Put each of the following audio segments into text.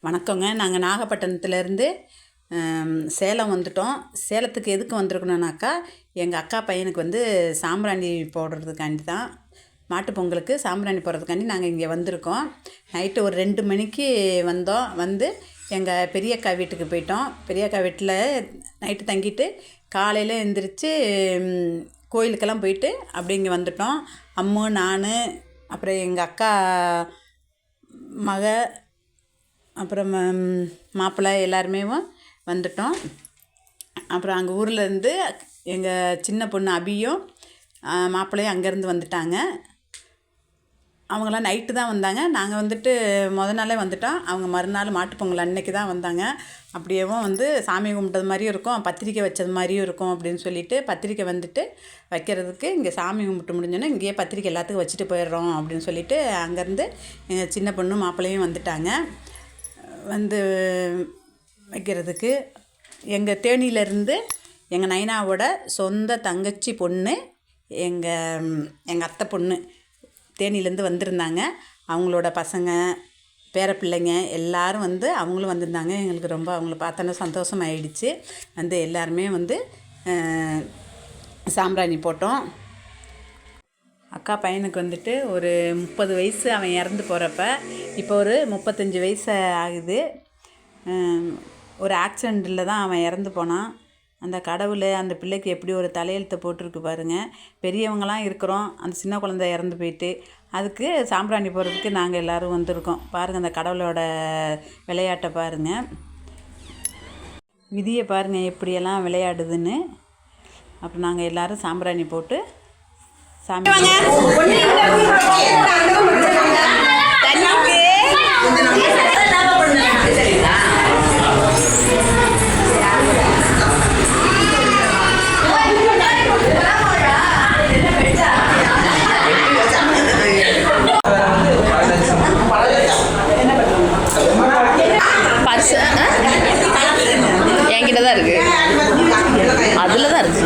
வணக்கங்க. நாங்கள் நாகப்பட்டினத்துலேருந்து சேலம் வந்துட்டோம். சேலத்துக்கு எதுக்கு வந்திருக்கணுன்னாக்கா, எங்கள் அக்கா பையனுக்கு வந்து சாம்பிராணி போடுறதுக்காண்டி தான், மாட்டு பொங்கலுக்கு சாம்பிராணி போடுறதுக்காண்டி நாங்கள் இங்கே வந்திருக்கோம். நைட்டு ஒரு 2 மணிக்கு வந்தோம். வந்து எங்கள் பெரியக்கா வீட்டுக்கு போயிட்டோம். பெரியக்கா வீட்டில் நைட்டு தங்கிட்டு காலையில் எழுந்திரிச்சு கோயிலுக்கெல்லாம் போயிட்டு அப்படி இங்கே வந்துட்டோம். அம்மு, நான், அப்புறம் எங்கள் அக்கா மக, அப்புறம் மாப்பிள்ளை எல்லாருமே வந்துட்டோம். அப்புறம் அங்கே ஊர்லேருந்து எங்கள் சின்ன பொண்ணு அபியும் மாப்பிள்ளையும் அங்கேருந்து வந்துட்டாங்க. அவங்களாம் நைட்டு தான் வந்தாங்க. நாங்கள் வந்துட்டு நாளே வந்துட்டோம். அவங்க மறுநாள் மாட்டுப்பொங்கல் அன்னைக்கு தான் வந்தாங்க. அப்படியேவும் வந்து சாமி கும்பிட்டது மாதிரியும் இருக்கும், பத்திரிக்கை வச்சது மாதிரியும் இருக்கும் அப்படின்னு சொல்லிட்டு பத்திரிக்கை வந்துட்டு வைக்கிறதுக்கு இங்கே சாமி கும்பிட்டு முடிஞ்சோன்னே இங்கேயே பத்திரிக்கை எல்லாத்துக்கும் வச்சுட்டு போயிடுறோம் அப்படின்னு சொல்லிட்டு அங்கேருந்து எங்கள் சின்ன பொண்ணு மாப்பிள்ளையும் வந்துட்டாங்க. வந்து வைக்கிறதுக்கு எங்கள் தேனியிலேருந்து எங்கள் நைனாவோட சொந்த தங்கச்சி பொண்ணு, எங்கள் அத்தை பொண்ணு தேனியிலேருந்து வந்திருந்தாங்க. அவங்களோட பசங்க, பேரப்பிள்ளைங்க எல்லோரும் வந்து அவங்களும் வந்திருந்தாங்க. எங்களுக்கு ரொம்ப அவங்கள பார்த்தோன்னா சந்தோஷமாயிடுச்சு. வந்து எல்லாருமே வந்து சாம்பிராணி போட்டோம். அக்கா பையனுக்கு வந்துட்டு ஒரு 30 வயசு. அவன் இறந்து போகிறப்ப இப்போ ஒரு 35 வயசு ஆகுது. ஒரு ஆக்சிடெண்ட்டில் தான் அவன் இறந்து போனான். அந்த கடவுள் அந்த பிள்ளைக்கு எப்படி ஒரு தலையெழுத்தை போட்டிருக்கு பாருங்கள். பெரியவங்களாம் இருக்கிறோம், அந்த சின்ன குழந்தை இறந்து போயிட்டு அதுக்கு சாம்பிராணி போடுறதுக்கு நாங்கள் எல்லோரும் வந்திருக்கோம். பாருங்கள், அந்த கடவுளோட விளையாட்டை பாருங்கள், விதியை பாருங்கள் எப்படியெல்லாம் விளையாடுதுன்னு. அப்புறம் நாங்கள் எல்லோரும் சாம்பிராணி போட்டு சாமி என்கிட்ட தான் இருக்கு, அதில் தான் இருக்கு.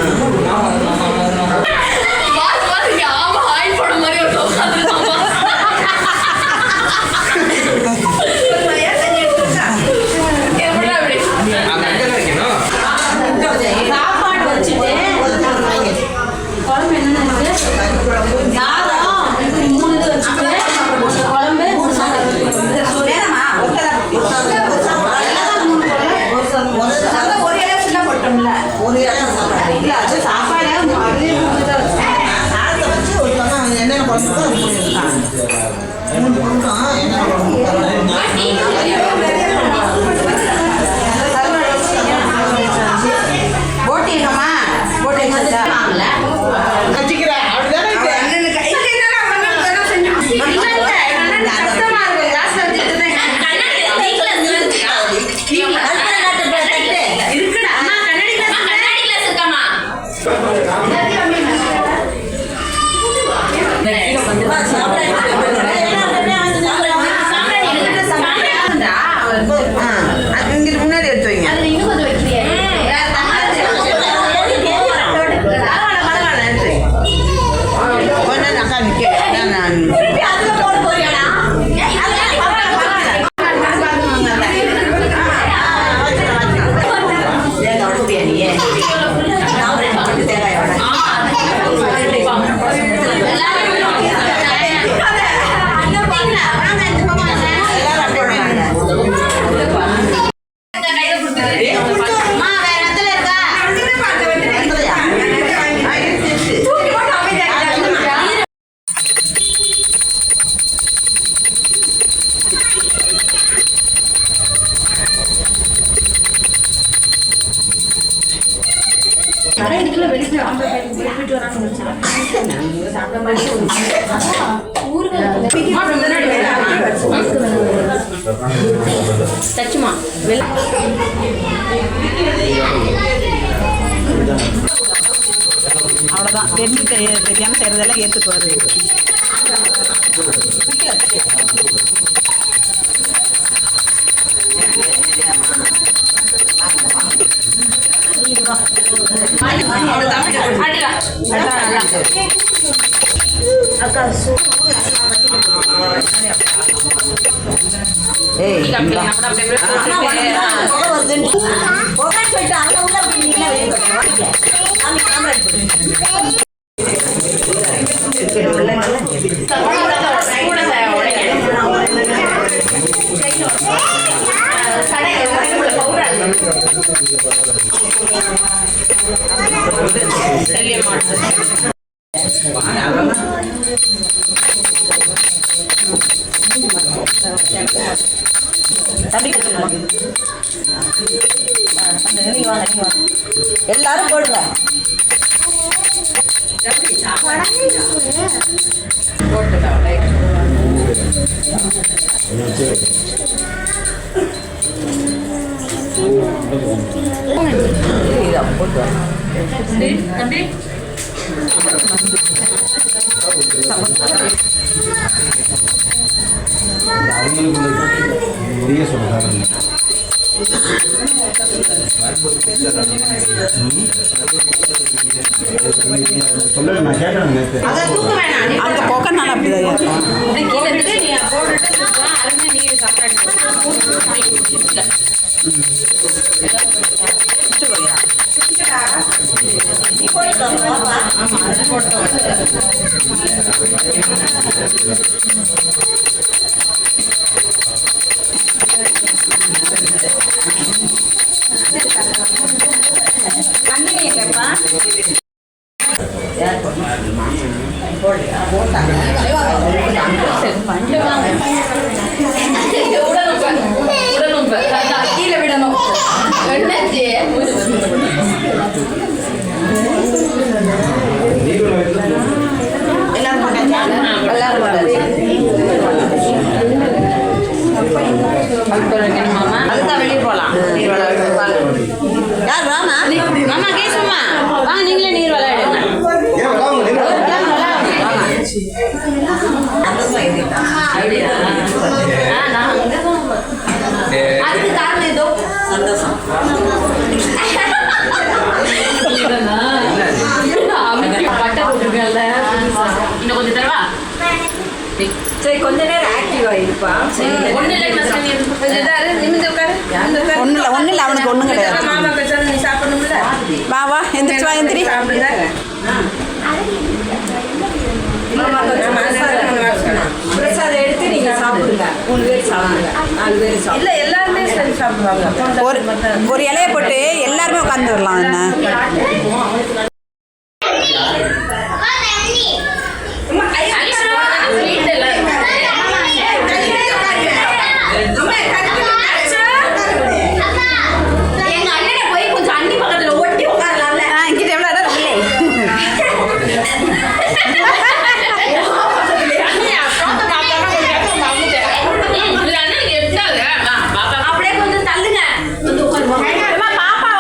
முன்னாடி எடுத்து வைங்க. தச்சுமா அவ்வளோதான். தெரியாமல் செய்கிறதெல்லாம் ஏற்றுக்குவாரு. அக்கா ஏய் எல்லாரும் போடுங்க. அங்கே போக்கனால அப்படிதான் இருக்கும். கீழே விடணும். அதுதான் வெளியே போகலாம். யார் வாமா மாமா கேசுமா வாங்க, நீங்களே நீர் விளையாடுங்க. அதுக்கு காரணம் ஏதோ சந்தோஷம். பட்டை போட்டுருக்கல. இன்னும் கொஞ்சம் தரவா? சரி, கொஞ்ச நேரம் ஆக்டிவா இருப்பா. ஒன்றும் இல்லை, நிமிந்து உட்காரு. ஒன்றும் இல்லை, அவனுக்கு ஒன்றும் கிடையாது. மாமா பேசாத, நீ சாப்பிடணும்ல. வா வா எந்திரிச்சு வா, எந்திரி. சாப்பிடுங்க. பிரசாதம் எடுத்து நீங்க சாப்பிடுங்க. 3 பேர் சாப்பிடுங்க, 4 பேர் சாப்பிடுங்க. இல்ல, எல்லாருமே சரி சாப்பிடுவாங்க. ஒரு இலையை போட்டு எல்லாருமே உட்காந்து வரலாம். என்ன எங்க அண்ணனை போய் கொஞ்சம் அண்ணி பக்கத்துல ஒட்டி உட்காரலாம்ல. இங்கிட்ட எவ்வளோ இடம் இருக்குல்ல. அப்படியே கொஞ்சம் தள்ளுங்க. பாப்பா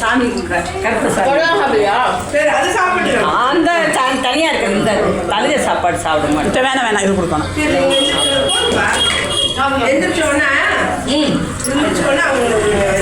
சாமி அந்த தனியா இருக்கு. இந்த தலிக சாப்பாடு சாப்பிட மாட்டேன். வேணாம் இது கொடுக்கணும். எந்திரிச்சோன்னா அவங்களுக்கு